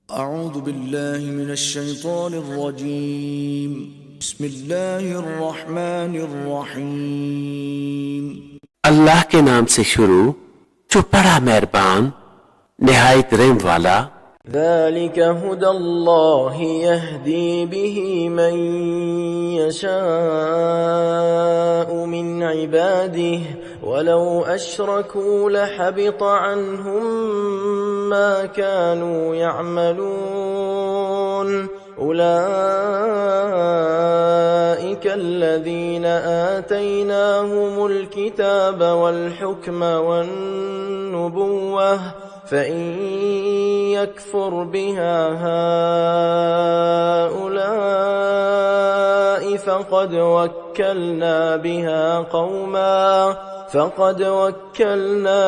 अऊज़ु बिल्लाहि मिनश शैतानिर रजीम। बिस्मिल्लाहिर रहमानिर रहीम। अल्लाह के नाम से शुरू जो बड़ा मेहरबान निहायत रहम वाला। ذلك هدى الله يهدي به من يشاء من عباده ولو أشركوا لحبط عنهم ما كانوا يعملون أولئك الذين آتيناهم الكتاب والحكم والنبوة فإن يكفر بها هؤلاء فقد وكلنا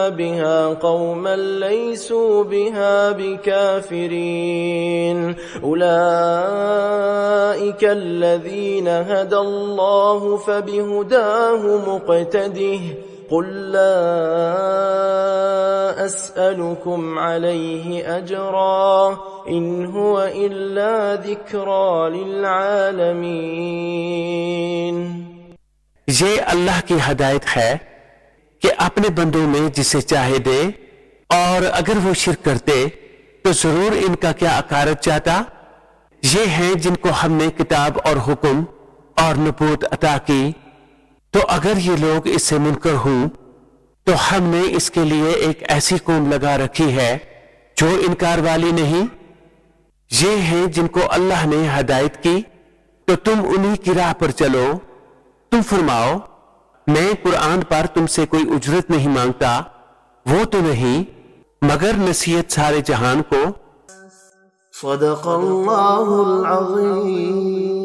بها قوما ليسوا بها بكافرين أولئك الذين هدى الله فبهداه مقتده قل لا أسألكم عليه أجرا إن هو إلا ذكرى للعالمين। ये अल्लाह की हदायत है कि अपने बंदों में जिसे चाहे दे, और अगर वो शिरक करते तो जरूर इनका क्या अकारत चाहता। ये हैं जिनको हमने किताब और हुक्म और नबूवत अता की, तो अगर ये लोग इससे मुनकर हों तो हमने इसके लिए एक ऐसी कौम लगा रखी है जो इनकार वाली नहीं। ये हैं जिनको अल्लाह ने हदायत की, तो तुम उन्हीं की राह पर चलो। तुम फरमाओ, मैं कुरान पर तुमसे कोई उजरत नहीं मांगता, वो तो नहीं मगर नसीहत सारे जहान को। सदक़ल्लाहुल अज़ीम।